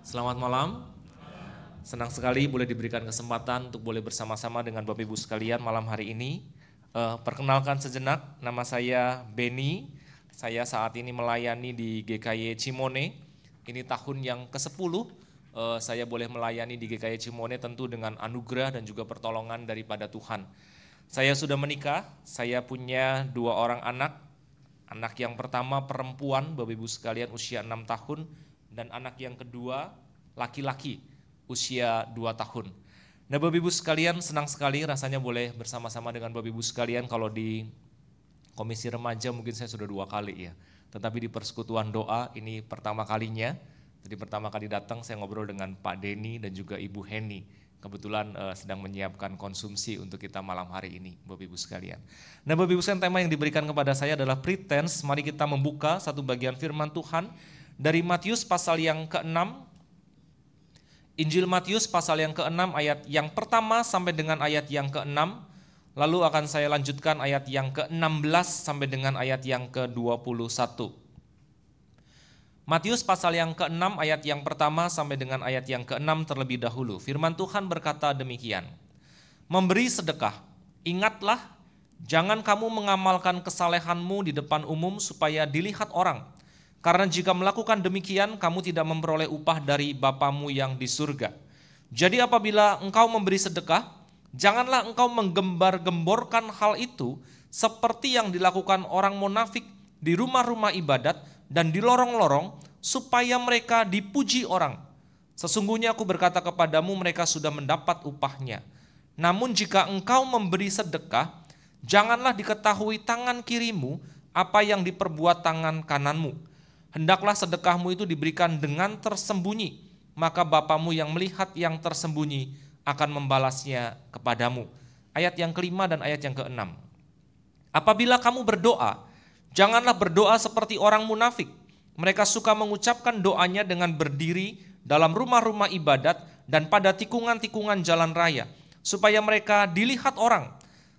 Selamat malam. Senang sekali boleh diberikan kesempatan untuk boleh bersama-sama dengan Bapak Ibu sekalian malam hari ini. Perkenalkan sejenak, nama saya Benny. Saya saat ini melayani di GKY Cimone. Ini tahun yang ke-10 saya boleh melayani di GKY Cimone tentu dengan anugerah dan juga pertolongan daripada Tuhan. Saya sudah menikah, saya punya 2 orang anak. Anak yang pertama perempuan, Bapak Ibu sekalian usia 6 tahun. Dan anak yang kedua laki-laki usia 2 tahun. Nah Bapak Ibu sekalian, senang sekali rasanya boleh bersama-sama dengan Bapak Ibu sekalian. Kalau di komisi remaja mungkin saya sudah 2 kali ya. Tetapi di persekutuan doa ini pertama kalinya. Jadi pertama kali datang saya ngobrol dengan Pak Denny dan juga Ibu Henny. Kebetulan sedang menyiapkan konsumsi untuk kita malam hari ini Bapak Ibu sekalian. Nah Bapak Ibu sekalian, tema yang diberikan kepada saya adalah pretense. Mari kita membuka satu bagian firman Tuhan dari Matius pasal yang ke-6, Injil Matius pasal yang ke-6 ayat yang pertama sampai dengan ayat yang ke-6, lalu akan saya lanjutkan ayat yang ke-16 sampai dengan ayat yang ke-21. Matius pasal yang ke-6 ayat yang pertama sampai dengan ayat yang ke-6 terlebih dahulu. Firman Tuhan berkata demikian, memberi sedekah, ingatlah, jangan kamu mengamalkan kesalehanmu di depan umum supaya dilihat orang. Karena jika melakukan demikian, kamu tidak memperoleh upah dari Bapamu yang di surga. Jadi apabila engkau memberi sedekah, janganlah engkau menggembar-gemborkan hal itu seperti yang dilakukan orang munafik di rumah-rumah ibadat dan di lorong-lorong, supaya mereka dipuji orang. Sesungguhnya aku berkata kepadamu, mereka sudah mendapat upahnya. Namun jika engkau memberi sedekah, janganlah diketahui tangan kirimu apa yang diperbuat tangan kananmu. Hendaklah sedekahmu itu diberikan dengan tersembunyi, maka Bapamu yang melihat yang tersembunyi akan membalasnya kepadamu. Ayat yang kelima dan ayat yang keenam. Apabila kamu berdoa, janganlah berdoa seperti orang munafik. Mereka suka mengucapkan doanya dengan berdiri dalam rumah-rumah ibadat dan pada tikungan-tikungan jalan raya, supaya mereka dilihat orang.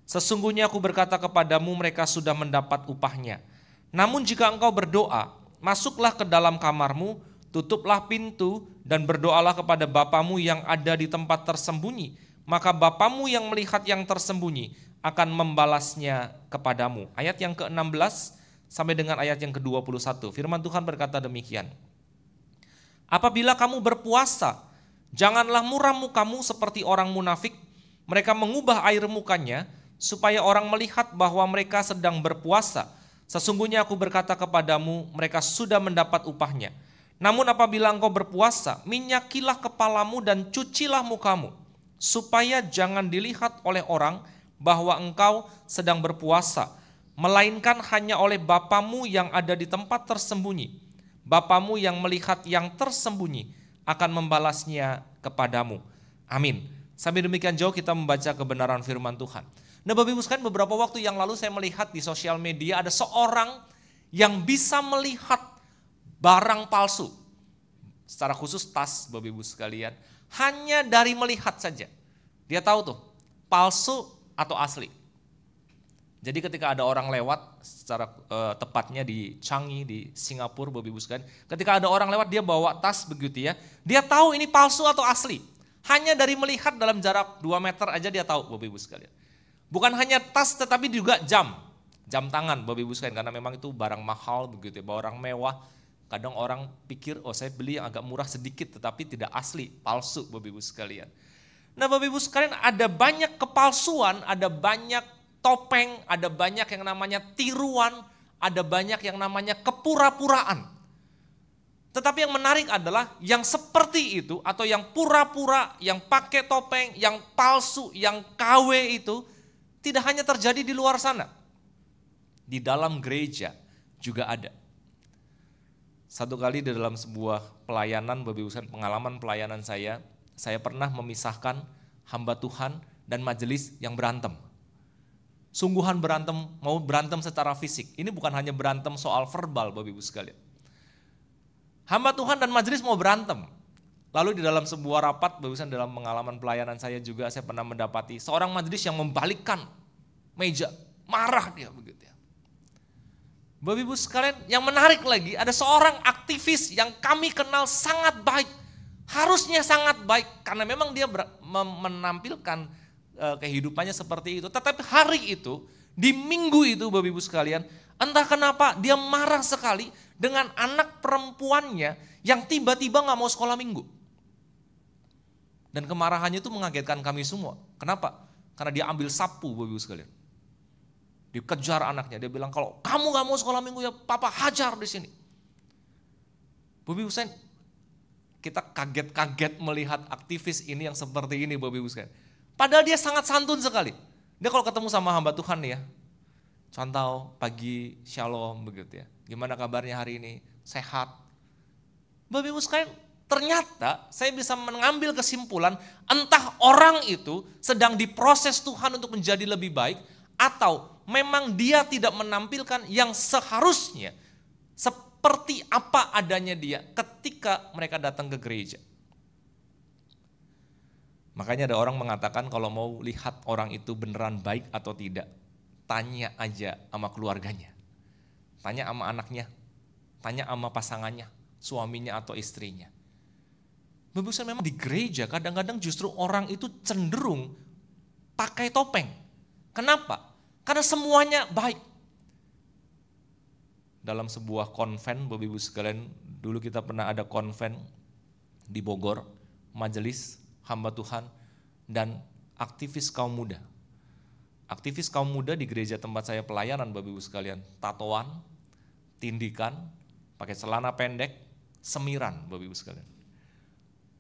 Sesungguhnya aku berkata kepadamu, mereka sudah mendapat upahnya. Namun jika engkau berdoa, masuklah ke dalam kamarmu, tutuplah pintu, dan berdoalah kepada Bapamu yang ada di tempat tersembunyi. Maka Bapamu yang melihat yang tersembunyi akan membalasnya kepadamu. Ayat yang ke-16 sampai dengan ayat yang ke-21. Firman Tuhan berkata demikian. Apabila kamu berpuasa, janganlah muram mukamu seperti orang munafik. Mereka mengubah air mukanya supaya orang melihat bahwa mereka sedang berpuasa. Sesungguhnya aku berkata kepadamu, mereka sudah mendapat upahnya. Namun apabila engkau berpuasa, minyakilah kepalamu dan cucilah mukamu, supaya jangan dilihat oleh orang bahwa engkau sedang berpuasa, melainkan hanya oleh Bapamu yang ada di tempat tersembunyi. Bapamu yang melihat yang tersembunyi akan membalasnya kepadamu. Amin. Sampai demikian jauh kita membaca kebenaran firman Tuhan. Nah Bapak Ibu sekalian, beberapa waktu yang lalu saya melihat di sosial media ada seorang yang bisa melihat barang palsu. Secara khusus tas Bapak Ibu sekalian. Hanya dari melihat saja. Dia tahu tuh palsu atau asli. Jadi ketika ada orang lewat, secara tepatnya di Changi, di Singapura Bapak Ibu sekalian. Ketika ada orang lewat dia bawa tas begitu ya. Dia tahu ini palsu atau asli. Hanya dari melihat dalam jarak 2 meter aja dia tahu Bapak Ibu sekalian. Bukan hanya tas tetapi juga jam tangan Bapak Ibu sekalian, karena memang itu barang mahal begitu ya, barang mewah. Kadang orang pikir, oh saya beli yang agak murah sedikit tetapi tidak asli, palsu Bapak Ibu sekalian. Nah Bapak Ibu sekalian, ada banyak kepalsuan, ada banyak topeng, ada banyak yang namanya tiruan, ada banyak yang namanya kepura-puraan. Tetapi yang menarik adalah yang seperti itu atau yang pura-pura, yang pakai topeng, yang palsu, yang KW itu tidak hanya terjadi di luar sana. Di dalam gereja juga ada. Satu kali di dalam sebuah pelayanan, Bapak Ibu sekalian, pengalaman pelayanan saya pernah memisahkan hamba Tuhan dan majelis yang berantem. Sungguhan berantem, mau berantem secara fisik. Ini bukan hanya berantem soal verbal Bapak Ibu sekalian. Hamba Tuhan dan majelis mau berantem. Lalu di dalam sebuah rapat, Bapak Ibu sekalian, dalam pengalaman pelayanan saya juga saya pernah mendapati seorang majelis yang membalikkan meja, marah dia begitu ya. Bapak Ibu sekalian, yang menarik lagi ada seorang aktivis yang kami kenal sangat baik. harusnya sangat baik karena memang dia menampilkan kehidupannya seperti itu. Tetapi hari itu, di minggu itu Bapak Ibu sekalian, entah kenapa dia marah sekali dengan anak perempuannya yang tiba-tiba gak mau sekolah minggu. Dan kemarahannya itu mengagetkan kami semua. Kenapa? Karena dia ambil sapu Bapak Ibu sekalian. Dikejar anaknya, dia bilang kalau kamu gak mau sekolah minggu ya papa hajar di sini. Bapak Ibu sekalian, kita kaget-kaget melihat aktivis ini yang seperti ini Bapak Ibu sekalian. Padahal dia sangat santun sekali. Dia kalau ketemu sama hamba Tuhan nih ya, contoh pagi shalom begitu ya. Gimana kabarnya hari ini? Sehat. Bapak Ibu sekalian, ternyata saya bisa mengambil kesimpulan entah orang itu sedang diproses Tuhan untuk menjadi lebih baik atau memang dia tidak menampilkan yang seharusnya seperti apa adanya dia ketika mereka datang ke gereja. Makanya ada orang mengatakan kalau mau lihat orang itu beneran baik atau tidak, tanya aja sama keluarganya, tanya sama anaknya, tanya sama pasangannya, suaminya atau istrinya. Bapak Ibu memang di gereja kadang-kadang justru orang itu cenderung pakai topeng. Kenapa? Karena semuanya baik. Dalam sebuah konven, Bapak Ibu sekalian, dulu kita pernah ada konven di Bogor, majelis hamba Tuhan dan aktivis kaum muda. Aktivis kaum muda di gereja tempat saya pelayanan Bapak Ibu sekalian, tatoan, tindikan, pakai celana pendek, semiran Bapak Ibu sekalian.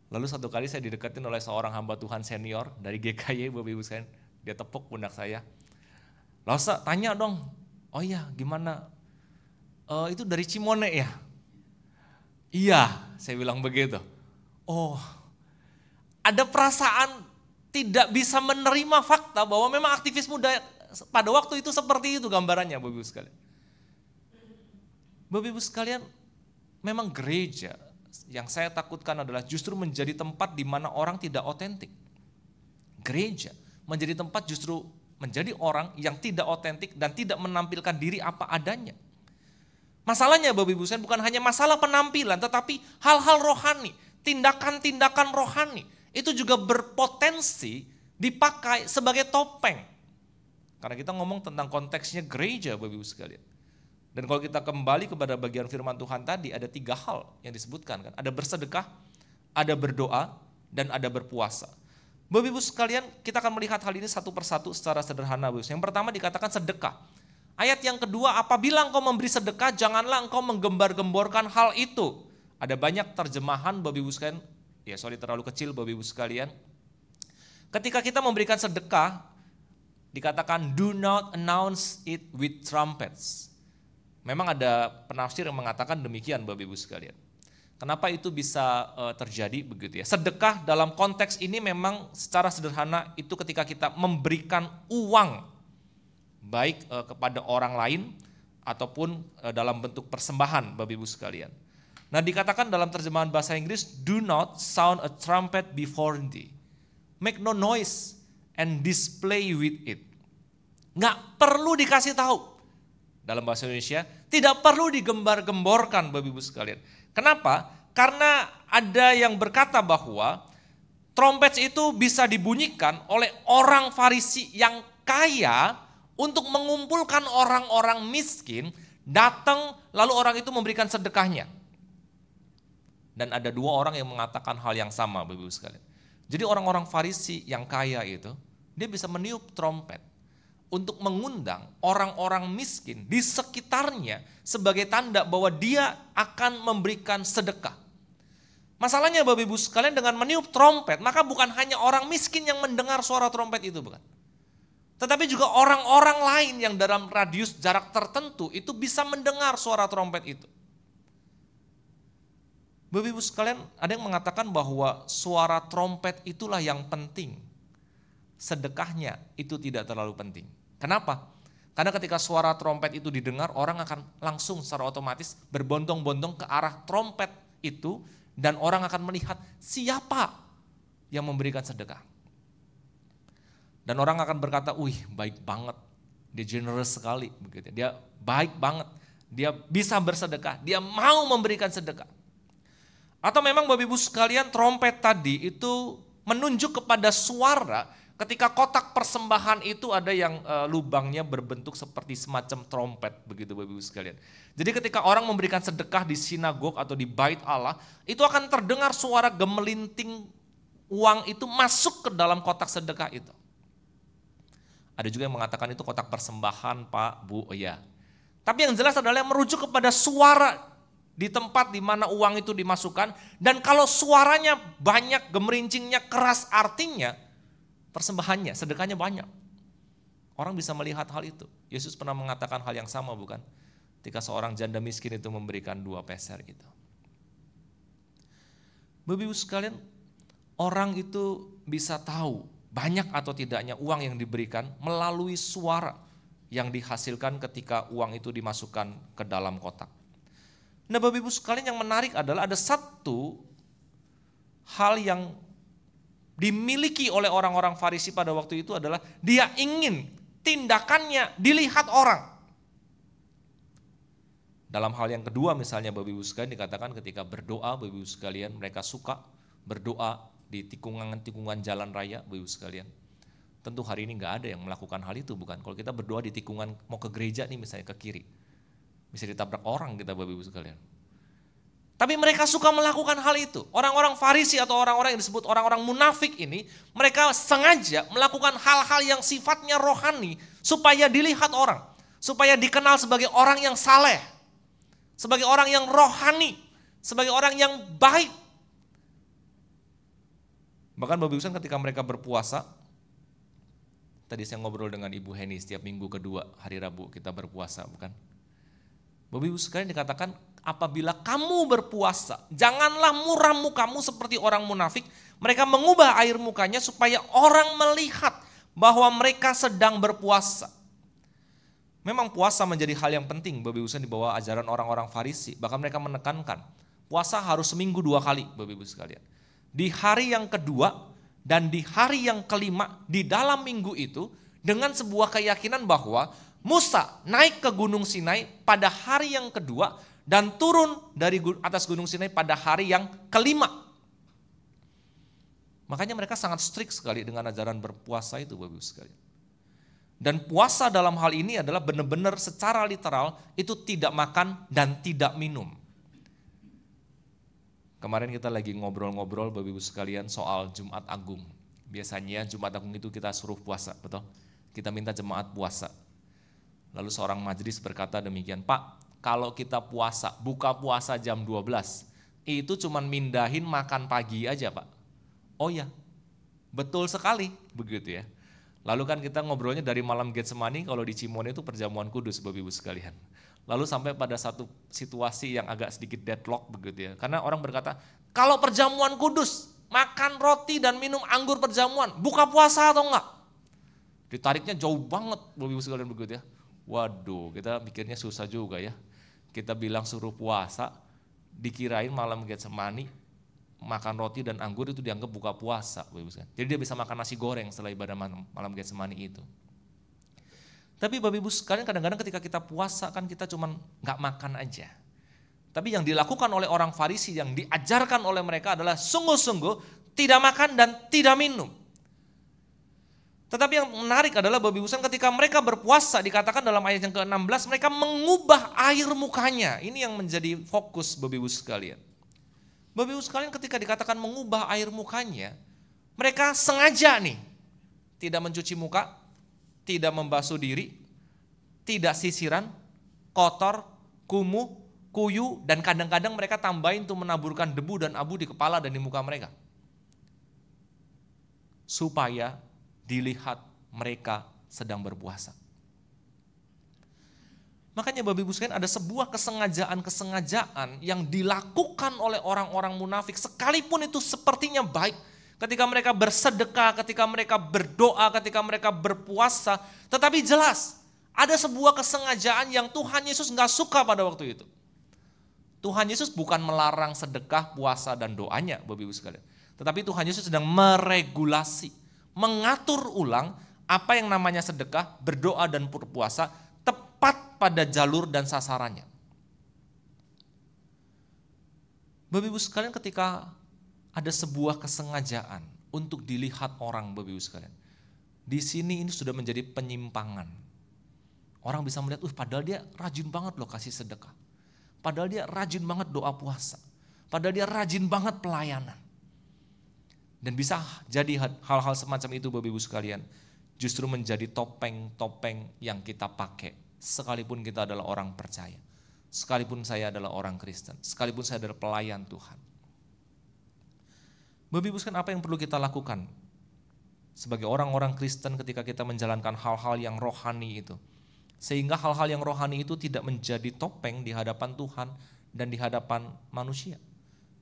Lalu satu kali saya dideketin oleh seorang hamba Tuhan senior dari GKY Bapak Ibu sekalian, dia tepuk pundak saya. Lalu saya tanya dong, oh iya gimana? Itu dari Cimone ya? Iya, saya bilang begitu. Oh, ada perasaan tidak bisa menerima fakta bahwa memang aktivis muda pada waktu itu seperti itu gambarannya Bapak Ibu sekalian. Bapak Ibu sekalian, memang gereja yang saya takutkan adalah justru menjadi tempat di mana orang tidak otentik. Gereja menjadi tempat justru menjadi orang yang tidak otentik dan tidak menampilkan diri apa adanya. Masalahnya Bapak Ibu sekalian bukan hanya masalah penampilan, tetapi hal-hal rohani, tindakan-tindakan rohani, itu juga berpotensi dipakai sebagai topeng. Karena kita ngomong tentang konteksnya gereja Bapak Ibu sekalian. Dan kalau kita kembali kepada bagian firman Tuhan tadi, ada 3 hal yang disebutkan kan. Ada bersedekah, ada berdoa, dan ada berpuasa. Bapak Ibu sekalian, kita akan melihat hal ini satu persatu secara sederhana. Yang pertama dikatakan sedekah. Ayat yang kedua, apabila engkau memberi sedekah, janganlah engkau menggembar-gemborkan hal itu. Ada banyak terjemahan Bapak Ibu sekalian, terlalu kecil Bapak Ibu sekalian. Ketika kita memberikan sedekah, dikatakan do not announce it with trumpets. Memang ada penafsir yang mengatakan demikian Bapak Ibu sekalian. Kenapa itu bisa terjadi begitu ya? Sedekah dalam konteks ini memang secara sederhana itu ketika kita memberikan uang baik kepada orang lain ataupun dalam bentuk persembahan Bapak Ibu sekalian. Nah dikatakan dalam terjemahan bahasa Inggris, do not sound a trumpet before thee. Make no noise and display with it. Nggak perlu dikasih tahu. Dalam bahasa Indonesia, tidak perlu digembar-gemborkan Bapak Ibu sekalian. Kenapa? Karena ada yang berkata bahwa trompet itu bisa dibunyikan oleh orang Farisi yang kaya untuk mengumpulkan orang-orang miskin, datang lalu orang itu memberikan sedekahnya. Dan ada 2 orang yang mengatakan hal yang sama Bapak Ibu sekalian. Jadi orang-orang Farisi yang kaya itu, dia bisa meniup trompet untuk mengundang orang-orang miskin di sekitarnya sebagai tanda bahwa dia akan memberikan sedekah. Masalahnya Bapak Ibu sekalian dengan meniup trompet, maka bukan hanya orang miskin yang mendengar suara trompet itu bukan. Tetapi juga orang-orang lain yang dalam radius jarak tertentu itu bisa mendengar suara trompet itu. Bapak Ibu sekalian, ada yang mengatakan bahwa suara trompet itulah yang penting. Sedekahnya itu tidak terlalu penting. Kenapa? Karena ketika suara trompet itu didengar, orang akan langsung secara otomatis berbondong-bondong ke arah trompet itu dan orang akan melihat siapa yang memberikan sedekah. Dan orang akan berkata, wih baik banget, dia generous sekali, begitu. Dia baik banget, dia bisa bersedekah, dia mau memberikan sedekah. Atau memang Bapak Ibu sekalian trompet tadi itu menunjuk kepada suara ketika kotak persembahan itu ada yang lubangnya berbentuk seperti semacam trompet begitu Bapak Ibu sekalian. Jadi ketika orang memberikan sedekah di sinagog atau di bait Allah, itu akan terdengar suara gemelinting uang itu masuk ke dalam kotak sedekah itu. Ada juga yang mengatakan itu kotak persembahan Pak, Bu, ya. Tapi yang jelas adalah yang merujuk kepada suara di tempat di mana uang itu dimasukkan. Dan kalau suaranya banyak, gemerincingnya keras, artinya persembahannya, sedekahnya banyak. Orang bisa melihat hal itu. Yesus pernah mengatakan hal yang sama bukan? Ketika seorang janda miskin itu memberikan 2 peser itu. Bapak Ibu sekalian, orang itu bisa tahu banyak atau tidaknya uang yang diberikan melalui suara yang dihasilkan ketika uang itu dimasukkan ke dalam kotak. Nah Bapak Ibu sekalian, yang menarik adalah ada satu hal yang dimiliki oleh orang-orang Farisi pada waktu itu adalah dia ingin tindakannya dilihat orang. Dalam hal yang kedua misalnya Bapak Ibu sekalian dikatakan ketika berdoa Bapak Ibu sekalian mereka suka berdoa di tikungan-tikungan jalan raya Bapak Ibu sekalian. Tentu hari ini nggak ada yang melakukan hal itu bukan. Kalau kita berdoa di tikungan mau ke gereja nih misalnya ke kiri, bisa ditabrak orang kita Bapak Ibu sekalian. Tapi mereka suka melakukan hal itu. Orang-orang Farisi atau orang-orang yang disebut orang-orang munafik ini, mereka sengaja melakukan hal-hal yang sifatnya rohani supaya dilihat orang, supaya dikenal sebagai orang yang saleh, sebagai orang yang rohani, sebagai orang yang baik. Bahkan Bapak Ibu sekalian ketika mereka berpuasa, tadi saya ngobrol dengan Ibu Heni setiap minggu kedua hari Rabu kita berpuasa bukan? Bapak Ibu sekalian dikatakan apabila kamu berpuasa, janganlah muram mukamu seperti orang munafik. Mereka mengubah air mukanya supaya orang melihat bahwa mereka sedang berpuasa. Memang puasa menjadi hal yang penting Bapak Ibu sekalian di bawah ajaran orang-orang Farisi. Bahkan mereka menekankan puasa harus seminggu 2 kali Bapak Ibu sekalian. Di hari yang kedua dan di hari yang kelima di dalam minggu itu dengan sebuah keyakinan bahwa Musa naik ke Gunung Sinai pada hari yang kedua dan turun dari atas Gunung Sinai pada hari yang kelima. Makanya mereka sangat strict sekali dengan ajaran berpuasa itu Bapak Ibu sekalian. Dan puasa dalam hal ini adalah benar-benar secara literal itu tidak makan dan tidak minum. Kemarin kita lagi ngobrol-ngobrol Bapak Ibu sekalian soal Jumat Agung. Biasanya Jumat Agung itu kita suruh puasa, betul? Kita minta jemaat puasa. Lalu seorang majelis berkata demikian, Pak, kalau kita puasa, buka puasa jam 12, itu cuman mindahin makan pagi aja Pak. Oh ya, betul sekali, begitu ya. Lalu kan kita ngobrolnya dari malam Getsemani, kalau di Cimone itu perjamuan kudus Bapak Ibu sekalian. Lalu sampai pada satu situasi yang agak sedikit deadlock begitu ya. Karena orang berkata, kalau perjamuan kudus, makan roti dan minum anggur perjamuan, buka puasa atau enggak? Ditariknya jauh banget Bapak Ibu sekalian begitu ya. Waduh, kita mikirnya susah juga ya. Kita bilang suruh puasa, dikirain malam Getsemani, makan roti dan anggur itu dianggap buka puasa. Bapak Ibu sekalian. Jadi dia bisa makan nasi goreng setelah ibadah malam Getsemani itu. Tapi Bapak Ibu sekalian kadang-kadang ketika kita puasa kan kita cuman gak makan aja. Tapi yang dilakukan oleh orang Farisi yang diajarkan oleh mereka adalah sungguh-sungguh tidak makan dan tidak minum. Tetapi yang menarik adalah Bapak Ibu sekalian ketika mereka berpuasa dikatakan dalam ayat yang ke-16 mereka mengubah air mukanya. Ini yang menjadi fokus Bapak Ibu sekalian. Bapak Ibu sekalian ketika dikatakan mengubah air mukanya, mereka sengaja nih tidak mencuci muka, tidak membasuh diri, tidak sisiran, kotor, kumuh, kuyu, dan kadang-kadang mereka tambahin untuk menaburkan debu dan abu di kepala dan di muka mereka. Supaya dilihat mereka sedang berpuasa. Makanya Bapak Ibu sekalian ada sebuah kesengajaan-kesengajaan yang dilakukan oleh orang-orang munafik sekalipun itu sepertinya baik. Ketika mereka bersedekah, ketika mereka berdoa, ketika mereka berpuasa. Tetapi jelas ada sebuah kesengajaan yang Tuhan Yesus gak suka pada waktu itu. Tuhan Yesus bukan melarang sedekah, puasa, dan doanya Bapak Ibu sekalian. Tetapi Tuhan Yesus sedang meregulasi, mengatur ulang apa yang namanya sedekah, berdoa, dan berpuasa tepat pada jalur dan sasarannya. Bapak Ibu sekalian, ketika ada sebuah kesengajaan untuk dilihat orang, Bapak Ibu sekalian, di sini ini sudah menjadi penyimpangan. Orang bisa melihat, padahal dia rajin banget loh kasih sedekah. Padahal dia rajin banget doa puasa. Padahal dia rajin banget pelayanan. Dan bisa jadi hal-hal semacam itu, Bapak Ibu sekalian, justru menjadi topeng-topeng yang kita pakai. Sekalipun kita adalah orang percaya. Sekalipun saya adalah orang Kristen. Sekalipun saya adalah pelayan Tuhan. Bapak Ibu sekalian, apa yang perlu kita lakukan sebagai orang-orang Kristen ketika kita menjalankan hal-hal yang rohani itu? Sehingga hal-hal yang rohani itu tidak menjadi topeng di hadapan Tuhan dan di hadapan manusia.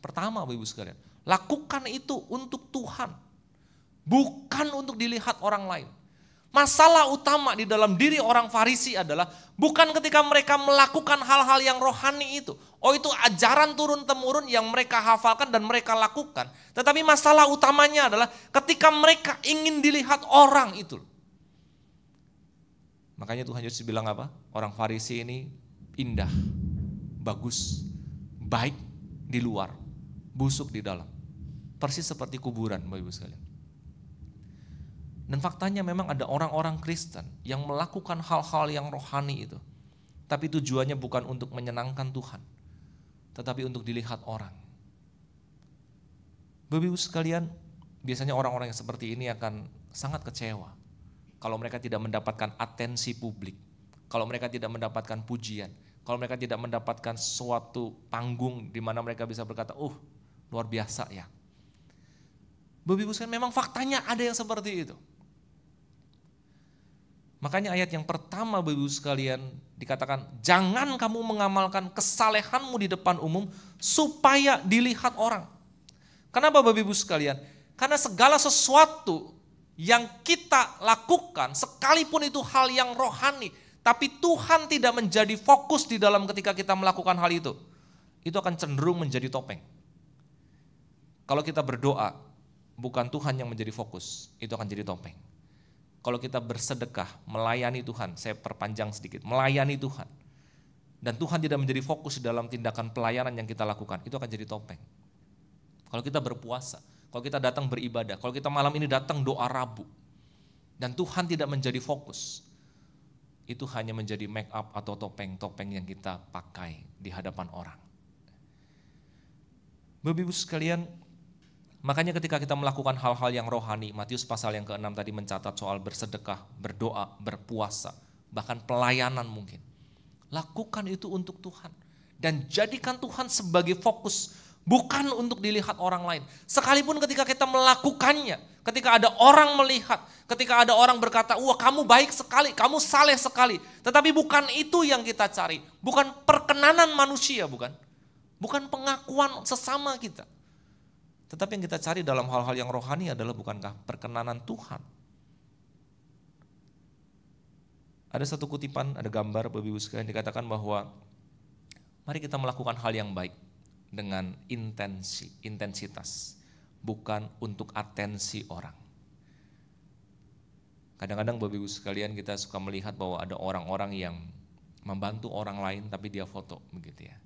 Pertama, Bapak Ibu sekalian, lakukan itu untuk Tuhan, bukan untuk dilihat orang lain. Masalah utama di dalam diri orang Farisi adalah bukan ketika mereka melakukan hal-hal yang rohani itu. Itu ajaran turun-temurun yang mereka hafalkan dan mereka lakukan. Tetapi masalah utamanya adalah ketika mereka ingin dilihat orang itu. Makanya Tuhan Yesus bilang apa? Orang Farisi ini indah, bagus, baik di luar, busuk di dalam. Persis seperti kuburan, Bapak Ibu sekalian. Dan faktanya memang ada orang-orang Kristen yang melakukan hal-hal yang rohani itu. Tapi tujuannya bukan untuk menyenangkan Tuhan, tetapi untuk dilihat orang. Bapak Ibu sekalian, biasanya orang-orang yang seperti ini akan sangat kecewa kalau mereka tidak mendapatkan atensi publik, kalau mereka tidak mendapatkan pujian, kalau mereka tidak mendapatkan suatu panggung di mana mereka bisa berkata, luar biasa ya. Bapak Ibu sekalian, memang faktanya ada yang seperti itu. Makanya ayat yang pertama, Bapak Ibu sekalian, dikatakan, jangan kamu mengamalkan kesalehanmu di depan umum supaya dilihat orang. Kenapa Bapak Ibu sekalian? Karena segala sesuatu yang kita lakukan, sekalipun itu hal yang rohani, tapi Tuhan tidak menjadi fokus di dalam ketika kita melakukan hal itu akan cenderung menjadi topeng. Kalau kita berdoa, bukan Tuhan yang menjadi fokus, itu akan jadi topeng. Kalau kita bersedekah, melayani Tuhan, saya perpanjang sedikit, melayani Tuhan, dan Tuhan tidak menjadi fokus dalam tindakan pelayanan yang kita lakukan, itu akan jadi topeng. Kalau kita berpuasa, kalau kita datang beribadah, kalau kita malam ini datang doa Rabu, dan Tuhan tidak menjadi fokus, itu hanya menjadi make up atau topeng-topeng yang kita pakai di hadapan orang. Bapak Ibu sekalian, makanya ketika kita melakukan hal-hal yang rohani, Matius pasal yang ke-6 tadi mencatat soal bersedekah, berdoa, berpuasa, bahkan pelayanan mungkin. Lakukan itu untuk Tuhan. Dan jadikan Tuhan sebagai fokus, bukan untuk dilihat orang lain. Sekalipun ketika kita melakukannya, ketika ada orang melihat, ketika ada orang berkata, wah kamu baik sekali, kamu saleh sekali. Tetapi bukan itu yang kita cari, bukan perkenanan manusia, bukan pengakuan sesama kita. Tetapi yang kita cari dalam hal-hal yang rohani adalah bukankah perkenanan Tuhan. Ada satu kutipan, ada gambar Bapak Ibu sekalian, dikatakan bahwa mari kita melakukan hal yang baik dengan intensitas, bukan untuk atensi orang. Kadang-kadang Bapak Ibu sekalian kita suka melihat bahwa ada orang-orang yang membantu orang lain tapi dia foto begitu ya.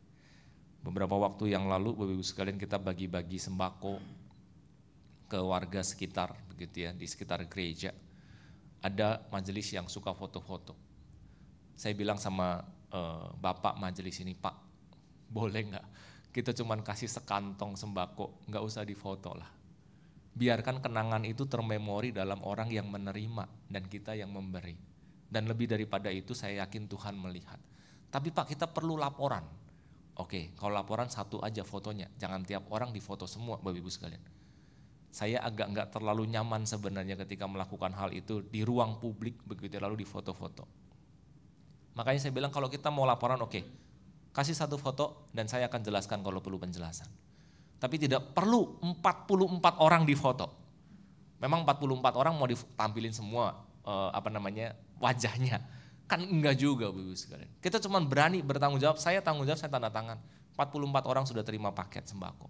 Beberapa waktu yang lalu Bapak Ibu sekalian kita bagi-bagi sembako ke warga sekitar begitu ya, di sekitar gereja. Ada majelis yang suka foto-foto. Saya bilang sama bapak majelis ini, Pak, boleh nggak kita cuman kasih sekantong sembako, nggak usah difoto lah. Biarkan kenangan itu termemori dalam orang yang menerima dan kita yang memberi. Dan lebih daripada itu saya yakin Tuhan melihat. Tapi Pak, kita perlu laporan. Oke, kalau laporan satu aja fotonya, jangan tiap orang difoto semua Bapak Ibu sekalian. Saya agak nggak terlalu nyaman sebenarnya ketika melakukan hal itu di ruang publik begitu lalu difoto-foto. Makanya saya bilang kalau kita mau laporan oke, kasih satu foto dan saya akan jelaskan kalau perlu penjelasan. Tapi tidak perlu 44 orang difoto. Memang 44 orang mau ditampilin semua wajahnya. Kan enggak juga Bapak Ibu sekalian. Kita cuma berani bertanggung jawab, saya tanggung jawab, saya tanda tangan. 44 orang sudah terima paket sembako.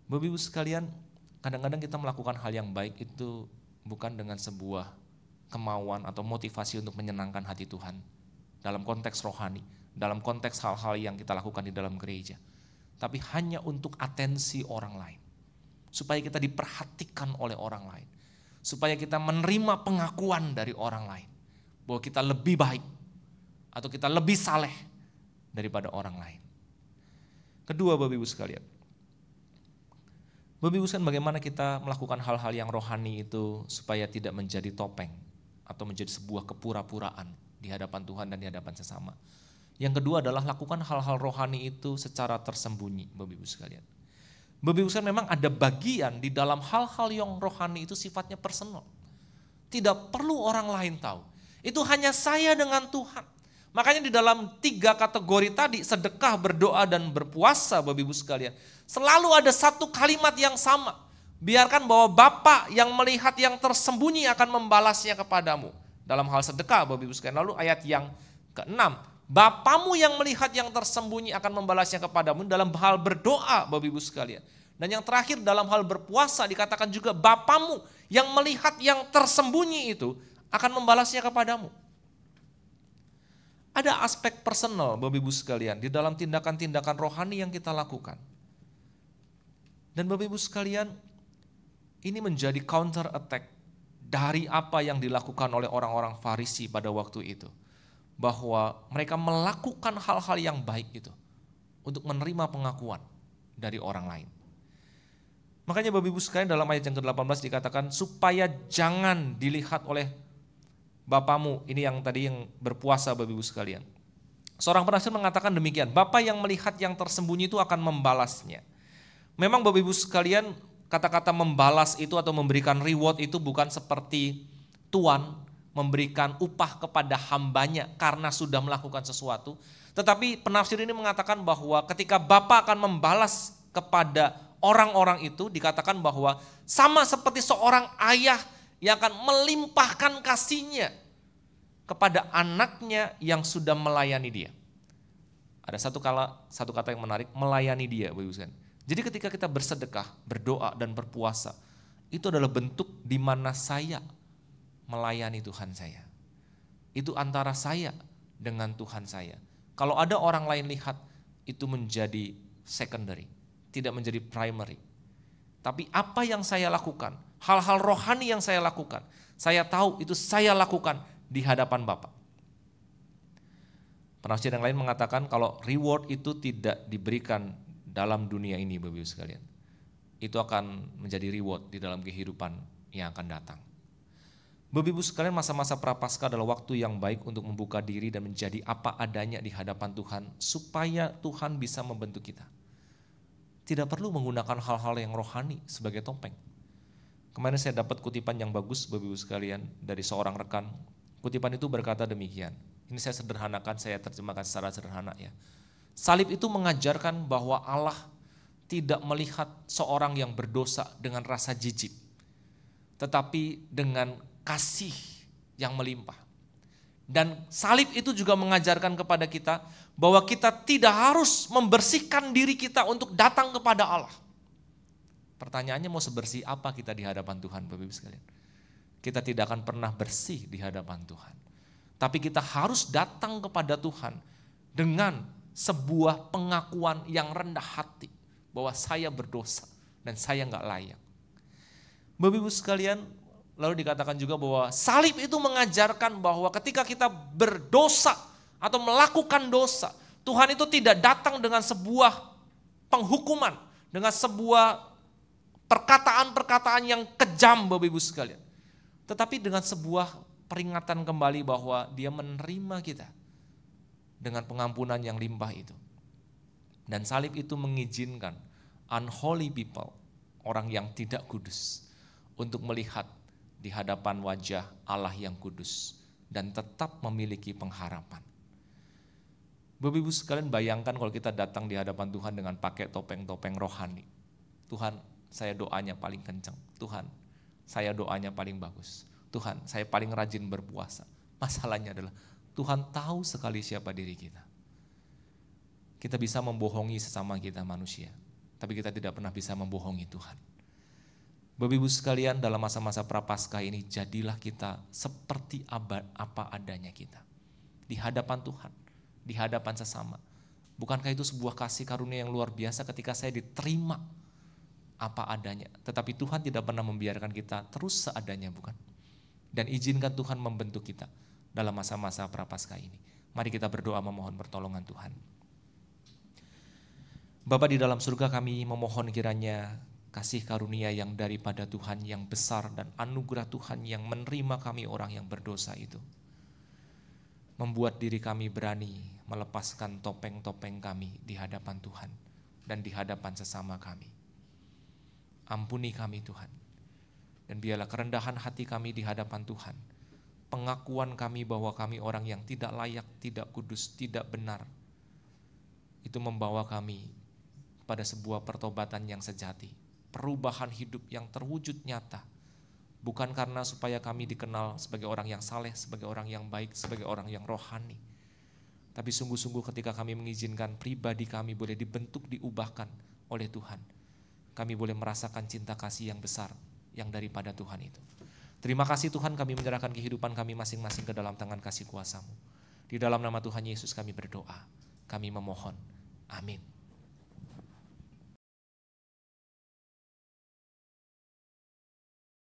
Bapak Ibu sekalian, kadang-kadang kita melakukan hal yang baik itu bukan dengan sebuah kemauan atau motivasi untuk menyenangkan hati Tuhan. Dalam konteks rohani, dalam konteks hal-hal yang kita lakukan di dalam gereja. tapi hanya untuk atensi orang lain. Supaya kita diperhatikan oleh orang lain. Supaya kita menerima pengakuan dari orang lain. Bahwa kita lebih baik atau kita lebih saleh daripada orang lain. Kedua, Bapak Ibu sekalian. Bapak Ibu sekalian, bagaimana kita melakukan hal-hal yang rohani itu supaya tidak menjadi topeng atau menjadi sebuah kepura-puraan di hadapan Tuhan dan di hadapan sesama. Yang kedua adalah lakukan hal-hal rohani itu secara tersembunyi, Bapak Ibu sekalian. Bapak Ibu sekalian, memang ada bagian di dalam hal-hal yang rohani itu sifatnya personal. Tidak perlu orang lain tahu. Itu hanya saya dengan Tuhan. Makanya di dalam 3 kategori tadi, sedekah, berdoa, dan berpuasa, Bapak Ibu sekalian, selalu ada satu kalimat yang sama. Biarkan bahwa Bapa yang melihat yang tersembunyi akan membalasnya kepadamu. Dalam hal sedekah, Bapak Ibu sekalian. Lalu ayat yang ke-6, Bapamu yang melihat yang tersembunyi akan membalasnya kepadamu. Dalam hal berdoa, Bapak Ibu sekalian. Dan yang terakhir dalam hal berpuasa dikatakan juga Bapamu yang melihat yang tersembunyi itu akan membalasnya kepadamu. Ada aspek personal, Bapak Ibu sekalian, di dalam tindakan-tindakan rohani yang kita lakukan. Dan Bapak Ibu sekalian, ini menjadi counter attack dari apa yang dilakukan oleh orang-orang Farisi pada waktu itu. Bahwa mereka melakukan hal-hal yang baik itu untuk menerima pengakuan dari orang lain. Makanya Bapak Ibu sekalian, dalam ayat yang ke-18 dikatakan supaya jangan dilihat oleh Bapamu, ini yang tadi yang berpuasa, Bapak Ibu sekalian. Seorang penafsir mengatakan demikian, Bapa yang melihat yang tersembunyi itu akan membalasnya. Memang Bapak Ibu sekalian, kata-kata membalas itu atau memberikan reward itu bukan seperti Tuhan memberikan upah kepada hambanya karena sudah melakukan sesuatu. Tetapi penafsir ini mengatakan bahwa ketika Bapa akan membalas kepada orang-orang itu, dikatakan bahwa sama seperti seorang ayah yang akan melimpahkan kasihnya kepada anaknya yang sudah melayani dia. Ada satu kata yang menarik, melayani dia, Bapak Ibu sekalian. Jadi ketika kita bersedekah, berdoa, dan berpuasa, itu adalah bentuk di mana saya melayani Tuhan saya. Itu antara saya dengan Tuhan saya. Kalau ada orang lain lihat, itu menjadi secondary, tidak menjadi primary. Tapi apa yang saya lakukan, hal-hal rohani yang saya lakukan, saya tahu itu saya lakukan di hadapan Bapa. Penafsir yang lain mengatakan kalau reward itu tidak diberikan dalam dunia ini, Bapak Ibu sekalian. Itu akan menjadi reward di dalam kehidupan yang akan datang. Bapak Ibu sekalian, masa-masa Prapaskah adalah waktu yang baik untuk membuka diri dan menjadi apa adanya di hadapan Tuhan supaya Tuhan bisa membentuk kita. Tidak perlu menggunakan hal-hal yang rohani sebagai topeng. Kemarin saya dapat kutipan yang bagus, Bapak Ibu sekalian, dari seorang rekan. Kutipan itu berkata demikian. Ini saya sederhanakan, saya terjemahkan secara sederhana ya. Salib itu mengajarkan bahwa Allah tidak melihat seorang yang berdosa dengan rasa jijik, tetapi dengan kasih yang melimpah. Dan salib itu juga mengajarkan kepada kita bahwa kita tidak harus membersihkan diri kita untuk datang kepada Allah. Pertanyaannya, mau sebersih apa kita di hadapan Tuhan, Bapak Ibu sekalian? Kita tidak akan pernah bersih di hadapan Tuhan. Tapi kita harus datang kepada Tuhan dengan sebuah pengakuan yang rendah hati bahwa saya berdosa dan saya nggak layak. Bapak Ibu sekalian, lalu dikatakan juga bahwa salib itu mengajarkan bahwa ketika kita berdosa atau melakukan dosa, Tuhan itu tidak datang dengan sebuah penghukuman, dengan sebuah perkataan-perkataan yang kejam, Bapak Ibu sekalian. Tetapi dengan sebuah peringatan kembali bahwa Dia menerima kita dengan pengampunan yang limpah itu. Dan salib itu mengizinkan unholy people, orang yang tidak kudus, untuk melihat di hadapan wajah Allah yang kudus dan tetap memiliki pengharapan. Bapak Ibu sekalian, bayangkan kalau kita datang di hadapan Tuhan dengan pakai topeng-topeng rohani. Tuhan, saya doanya paling kencang. Tuhan, saya doanya paling bagus. Tuhan, saya paling rajin berpuasa. Masalahnya adalah Tuhan tahu sekali siapa diri kita. Kita bisa membohongi sesama kita manusia, tapi kita tidak pernah bisa membohongi Tuhan. Bapak Ibu sekalian, dalam masa-masa Prapaskah ini jadilah kita seperti apa adanya kita. Di hadapan Tuhan, di hadapan sesama. Bukankah itu sebuah kasih karunia yang luar biasa ketika saya diterima apa adanya. Tetapi Tuhan tidak pernah membiarkan kita terus seadanya, bukan? Dan izinkan Tuhan membentuk kita dalam masa-masa prapaskah ini. Mari kita berdoa memohon pertolongan Tuhan. Bapa di dalam surga, kami memohon kiranya kasih karunia yang daripada Tuhan yang besar dan anugerah Tuhan yang menerima kami orang yang berdosa itu membuat diri kami berani melepaskan topeng-topeng kami di hadapan Tuhan dan di hadapan sesama kami. Ampuni kami Tuhan, dan biarlah kerendahan hati kami di hadapan Tuhan, pengakuan kami bahwa kami orang yang tidak layak, tidak kudus, tidak benar, itu membawa kami pada sebuah pertobatan yang sejati, perubahan hidup yang terwujud nyata. Bukan karena supaya kami dikenal sebagai orang yang saleh, sebagai orang yang baik, sebagai orang yang rohani. Tapi sungguh-sungguh ketika kami mengizinkan pribadi kami boleh dibentuk, diubahkan oleh Tuhan, kami boleh merasakan cinta kasih yang besar yang daripada Tuhan itu. Terima kasih Tuhan, kami menyerahkan kehidupan kami masing-masing ke dalam tangan kasih kuasa-Mu. Di dalam nama Tuhan Yesus kami berdoa, kami memohon. Amin.